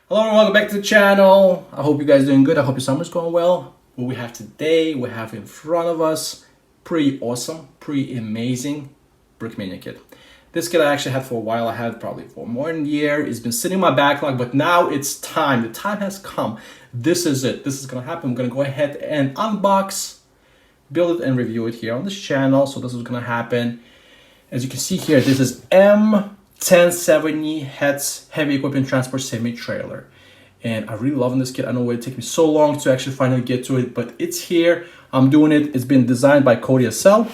Hello and welcome back to the channel. I hope you guys are doing good. I hope your summer's going well. What we have today, we have in front of us, pretty awesome, pretty amazing Brickmania kit. This kit I actually had for a while. I had probably for more than a year. It's been sitting in my backlog, but now it's time. The time has come. This is it. This is gonna happen. I'm gonna go ahead and unbox, build it, and review it here on this channel. So this is gonna happen. As you can see here, this is M1070 HETS Heavy Equipment Transport Semi-Trailer. And I really love this kit. I know it took me so long to actually finally get to it, but it's here. I'm doing it. It's been designed by Cody SL.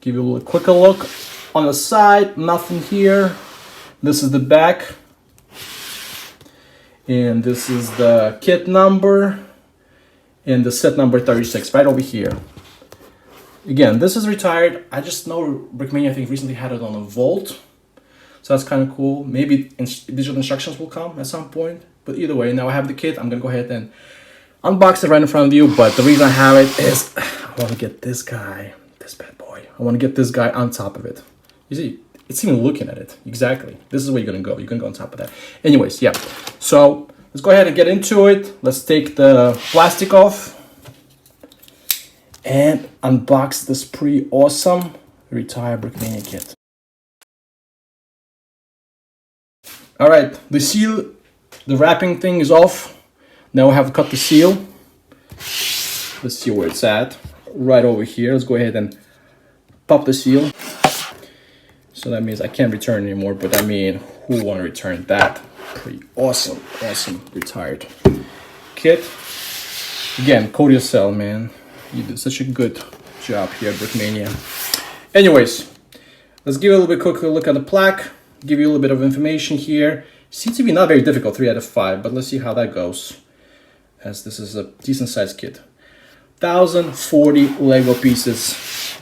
Give you a little quicker look. On the side, nothing here. This is the back. And this is the kit number. And the set number 36 right over here. Again, this is retired. I just know Brickmania, I think, recently had it on a Volt. So that's kind of cool. Maybe digital instructions will come at some point. But either way, now I have the kit. I'm going to go ahead and unbox it right in front of you. But the reason I have it is I want to get this guy, this bad boy. I want to get this guy on top of it. You see, it's even looking at it. Exactly. This is where you're going to go. You're going to go on top of that. Anyways, yeah. So let's go ahead and get into it. Let's take the plastic off and unbox this pretty awesome retired Brickmania kit. All right, the seal, the wrapping thing is off. Now I have to cut the seal. Let's see where it's at. Right over here. Let's go ahead and pop the seal. So that means I can't return anymore, but I mean, who want to return that? Pretty awesome, awesome retired kit. Again, Cody SL, man. You did such a good job here at Brickmania. Anyways, let's give you a little bit quicker look at the plaque. Give you a little bit of information here. Seems to be not very difficult, 3 out of 5, but let's see how that goes. As this is a decent sized kit. 1,040 Lego pieces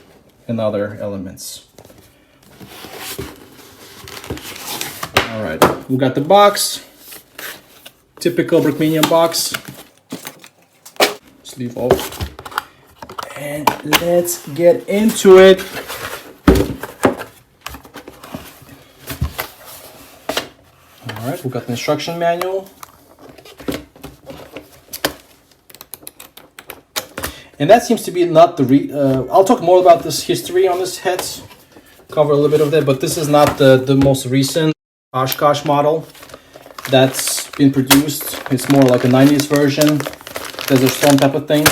and other elements. All right, we got the box. Typical Brickmania box. Sleeve off. And let's get into it. All right, we got the instruction manual. And that seems to be not the I'll talk more about this history on this HETS. Cover a little bit of that, but this is not the most recent Oshkosh model that's been produced. It's more like a 90s version, Desert Storm type of thing.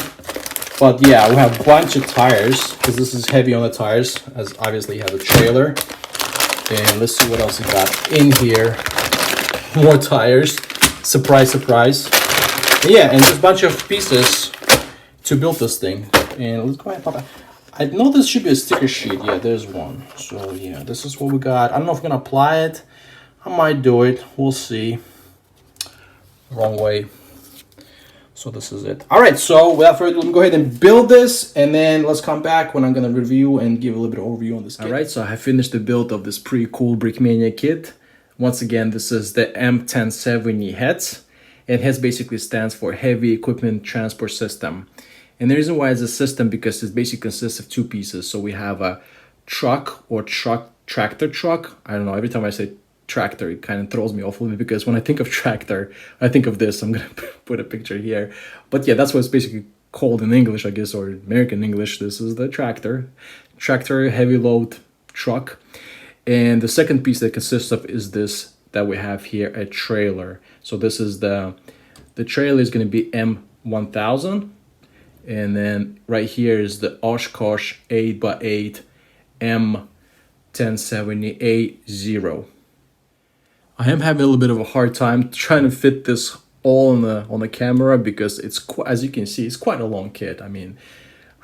But yeah, we have a bunch of tires, because this is heavy on the tires, as obviously you have a trailer. And let's see what else we got in here. More tires. Surprise, surprise. And yeah, and there's a bunch of pieces to build this thing. And let's go ahead and pop it. I know this should be a sticker sheet. Yeah, there's one. So yeah, this is what we got. I don't know if we're going to apply it. I might do it. We'll see. Wrong way. So this is it. All right, so without further ado, let me go ahead and build this, and then let's come back when I'm going to review and give a little bit of overview on this kit. All right, so I finished the build of this pretty cool Brickmania kit. Once again, this is the M1070 HETS. And HETS basically stands for Heavy Equipment Transport System. And the reason why it's a system, because it basically consists of 2 pieces. So we have a truck or tractor truck. I don't know, every time I say tractor, it kind of throws me off a little bit, because when I think of tractor, I think of this. I'm gonna put a picture here, but yeah, that's what it's basically called in English, I guess, or American English. This is the tractor heavy load truck. And the second piece that consists of is this that we have here, a trailer. So this is the trailer is going to be M1000, and then right here is the Oshkosh 8x8 M1070 A0. I am having a little bit of a hard time trying to fit this all on the camera, because it's as you can see, it's quite a long kit. I mean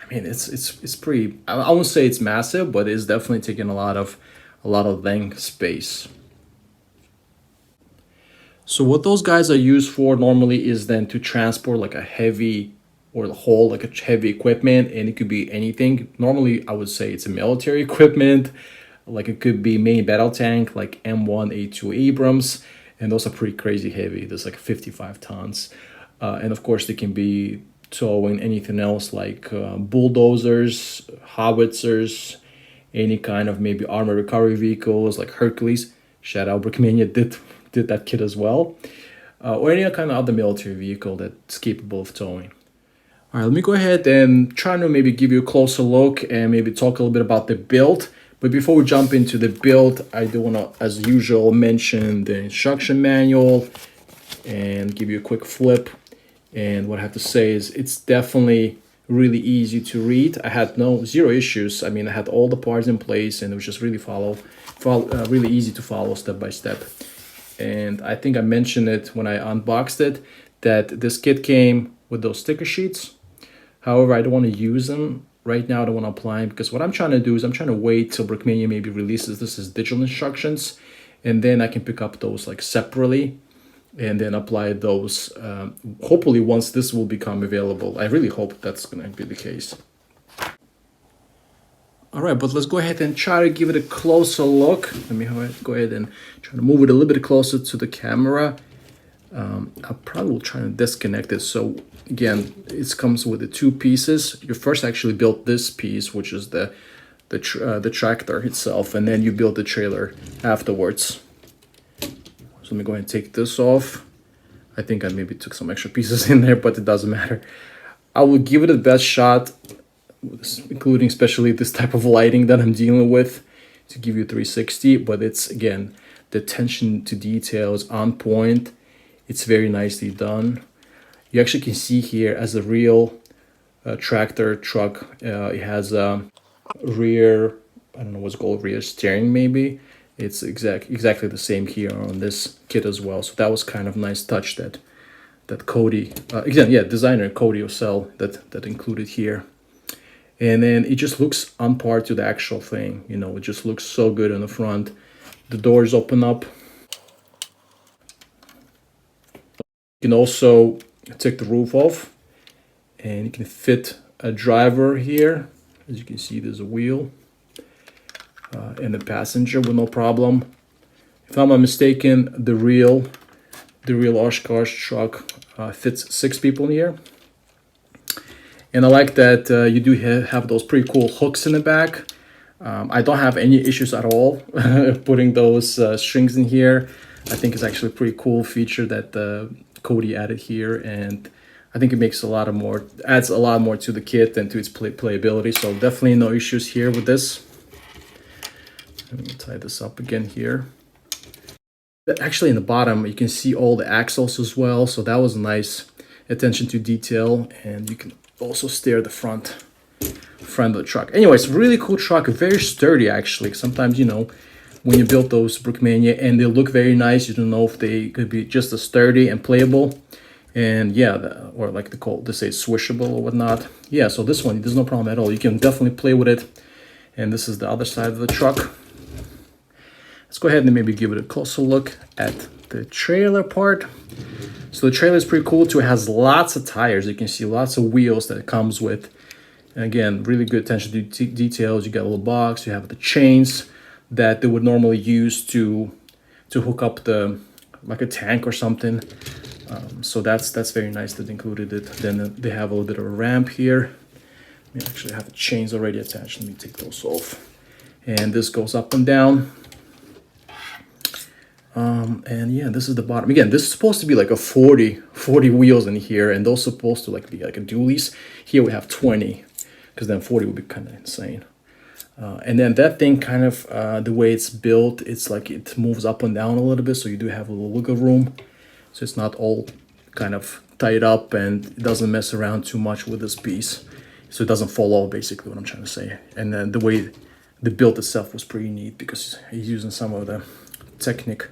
it's pretty. I won't say it's massive, but it's definitely taking a lot of length space. So what those guys are used for normally is then to transport like a heavy or the whole like a heavy equipment, and it could be anything. Normally I would say it's a military equipment. Like it could be main battle tank, like M1A2 Abrams, and those are pretty crazy heavy. There's like 55 tons. And of course, they can be towing anything else like bulldozers, howitzers, any kind of maybe armor recovery vehicles like Hercules. Shout out Brickmania did did that kit as well, or any kind of other military vehicle that's capable of towing. All right, let me go ahead and try to maybe give you a closer look and maybe talk a little bit about the build. But before we jump into the build, I do want to, as usual, mention the instruction manual and give you a quick flip. And what I have to say is it's definitely really easy to read. I had zero issues. I mean, I had all the parts in place, and it was just really really easy to follow step by step. And I think I mentioned it when I unboxed it, that this kit came with those sticker sheets. However, I don't want to use them right now. I don't want to apply them, because what I'm trying to do is I'm trying to wait till Brickmania maybe releases this as digital instructions, and then I can pick up those like separately and then apply those hopefully once this will become available. I really hope that's going to be the case. All right, but let's go ahead and try to give it a closer look. Let me go ahead and try to move it a little bit closer to the camera. I probably will try to disconnect it. So again, it comes with the two pieces. You first actually built this piece, which is the tractor itself, and then you build the trailer afterwards. So let me go ahead and take this off. I think I maybe took some extra pieces in there, but it doesn't matter. I will give it the best shot, including especially this type of lighting that I'm dealing with, to give you 360. But it's, again, the attention to detail is on point. It's very nicely done. You actually can see here as a real tractor truck, it has a rear, I don't know what's called, rear steering maybe. It's exactly the same here on this kit as well. So that was kind of nice touch that Cody, again, yeah, designer Cody Osell that included here. And then it just looks on par to the actual thing. You know, it just looks so good in the front. The doors open up. You can also take the roof off, and you can fit a driver here. As you can see, there's a wheel and a passenger with no problem. If I'm not mistaken, the real Oshkosh truck fits 6 people in here. And I like that you do have those pretty cool hooks in the back. I don't have any issues at all putting those strings in here. I think it's actually a pretty cool feature that Cody added here, and I think it makes adds a lot more to the kit and to its playability. So definitely no issues here with this. Let me tie this up again here. Actually, in the bottom, you can see all the axles as well. So that was nice attention to detail, and you can also stare at the front of the truck. Anyways, really cool truck, very sturdy actually. Sometimes, you know, when you build those Brickmania and they look very nice, you don't know if they could be just as sturdy and playable. And yeah, or like they say swishable or whatnot. Yeah, so this one, there's no problem at all. You can definitely play with it. And this is the other side of the truck. Let's go ahead and maybe give it a closer look at the trailer part. So the trailer is pretty cool too. It has lots of tires. You can see lots of wheels that it comes with. And again, really good attention to details. You got a little box. You have the chains that they would normally use to hook up like a tank or something. So that's very nice that they included it. Then they have a little bit of a ramp here. We actually have the chains already attached. Let me take those off. And this goes up and down. And yeah, this is the bottom. Again, this is supposed to be like a 40 wheels in here, and those are supposed to be like a dualies. Here we have 20, because then 40 would be kind of insane. And then that thing kind of, the way it's built, it's like it moves up and down a little bit, so you do have a little wiggle room. So it's not all kind of tied up, and it doesn't mess around too much with this piece. So it doesn't fall off, basically what I'm trying to say. And then the way the build itself was pretty neat, because he's using some of the technique.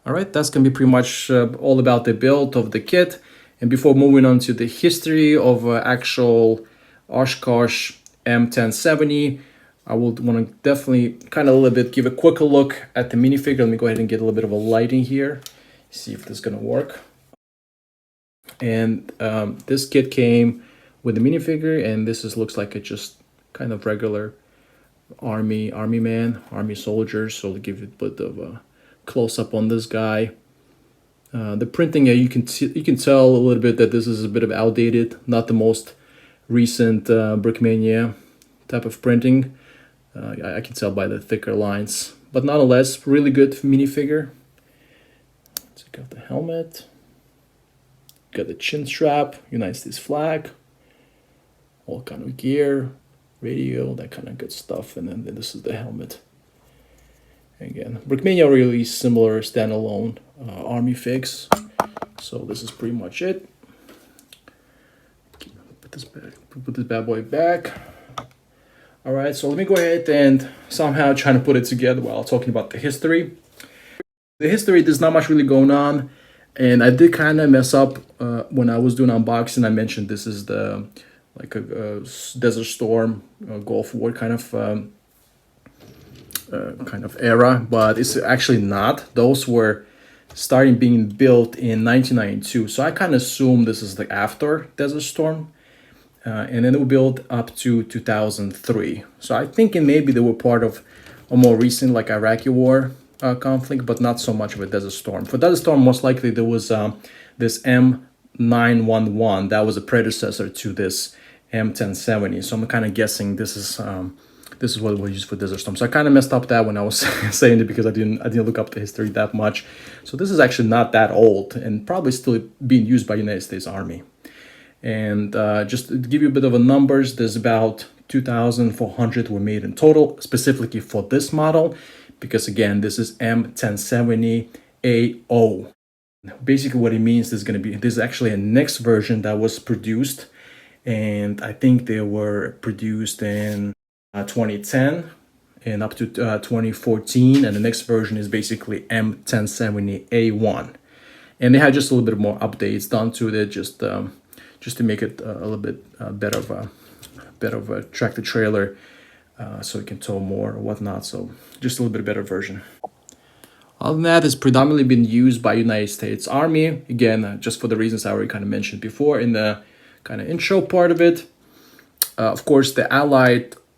All right, that's gonna be pretty much all about the build of the kit. And before moving on to the history of actual Oshkosh M1070, I would want to definitely kind of a little bit give a quicker look at the minifigure. Let me go ahead and get a little bit of a lighting here, see if this is gonna work. And this kit came with the minifigure, and this looks like it just kind of regular army soldiers. So to give you a bit of a close up on this guy. The printing, you can tell a little bit that this is a bit of outdated, not the most recent Brickmania type of printing. I can tell by the thicker lines, but nonetheless, really good minifigure. So got the helmet, got the chin strap, United States flag, all kind of gear, radio, that kind of good stuff, and then this is the helmet. Again, Brickmania released similar standalone army figs, so this is pretty much it. Put this bad boy back. All right, so let me go ahead and somehow try to put it together while talking about the history. The history, there's not much really going on, and I did kind of mess up when I was doing unboxing. I mentioned this is the like a Desert Storm, Gulf War kind of era, but it's actually not. Those were starting being built in 1992, so I kind of assume this is like after Desert Storm, and then it will build up to 2003. So I think maybe they were part of a more recent like Iraqi war conflict, but not so much of a Desert Storm. For Desert Storm, most likely there was this M911 that was a predecessor to this M1070. So I'm kind of guessing this is what was used for Desert Storm. So I kind of messed up that when I was saying it because I didn't look up the history that much. So this is actually not that old and probably still being used by United States Army. And just to give you a bit of a numbers, there's about 2,400 were made in total, specifically for this model, because again, this is M1070 AO. Basically what it means is this is actually a next version that was produced, and I think they were produced in 2010 and up to 2014, and the next version is basically M1070 A1, and they had just a little bit more updates done to it, just to make it a little bit better of a tractor trailer, so it can tow more or whatnot. So just a little bit better version. Other than that, it's predominantly been used by United States Army, again, just for the reasons I already kind of mentioned before in the kind of intro part of it. Of course,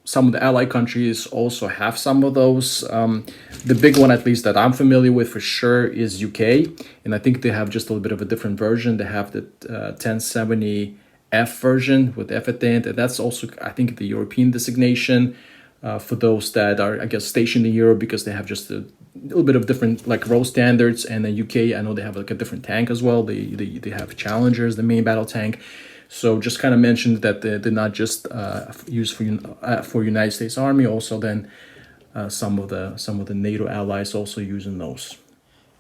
some of the allied countries also have some of those. The big one, at least that I'm familiar with for sure, is UK, and I think they have just a little bit of a different version. They have the 1070F version with F at the end, and that's also, I think, the European designation for those that are, I guess, stationed in Europe, because they have just a little bit of different like road standards. And the UK, I know they have like a different tank as well. They have Challengers, the main battle tank. So just kind of mentioned that they're not just used for United States Army. Also, then some of the NATO allies also using those.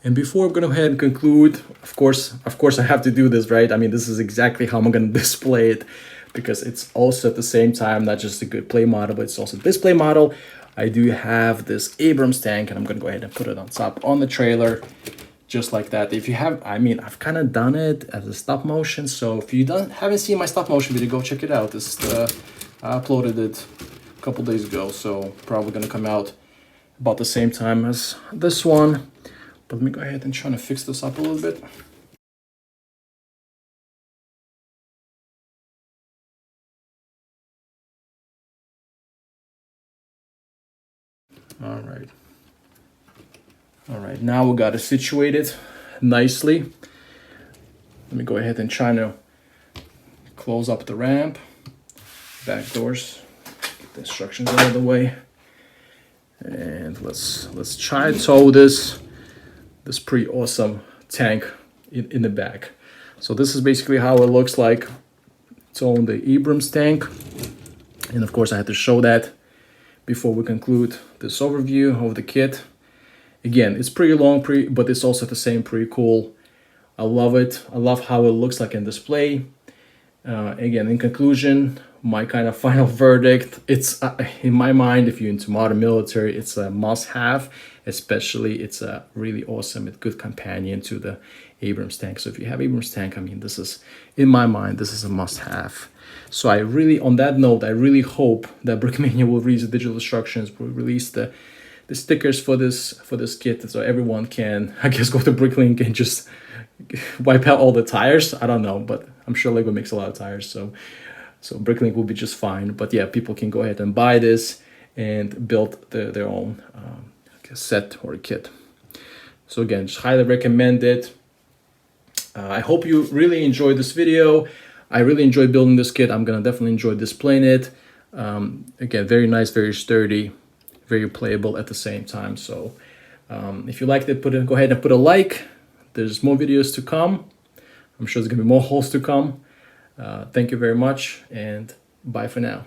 And before I'm gonna go ahead and conclude, of course, I have to do this, right? I mean, this is exactly how I'm gonna display it, because it's also at the same time not just a good play model, but it's also a display model. I do have this Abrams tank, and I'm gonna go ahead and put it on top on the trailer. Just like that. If you have, I mean, I've kind of done it as a stop motion, so if you haven't seen my stop motion video, go check it out. I uploaded it a couple days ago, so probably gonna come out about the same time as this one. But let me go ahead and try to fix this up a little bit. All right, now we got it situated nicely. Let me go ahead and try to close up the ramp, back doors, get the instructions out of the way, and let's try to tow this pretty awesome tank in the back. So this is basically how it looks like towing the Abrams tank, and of course I had to show that before we conclude this overview of the kit. Again, it's pretty long, but it's also the same pretty cool. I love it. I love how it looks like in display. Again, in conclusion, my kind of final verdict, it's in my mind, if you're into modern military, it's a must-have. Especially, it's a really awesome, good companion to the Abrams tank. So if you have Abrams tank, I mean, this is, in my mind, this is a must-have. So I really, on that note, I really hope that Brickmania will release the digital instructions, will release the stickers for this kit, so everyone can, I guess, go to Bricklink and just wipe out all the tires. I don't know, but I'm sure Lego makes a lot of tires, so Bricklink will be just fine. But yeah, people can go ahead and buy this and build their own set or kit. So again, just highly recommend it. I hope you really enjoyed this video. I really enjoyed building this kit. I'm gonna definitely enjoy displaying it. Again, very nice, very sturdy. very playable at the same time. So if you liked it, go ahead and put a like. There's more videos to come. I'm sure there's gonna be more hauls to come. Thank you very much, and bye for now.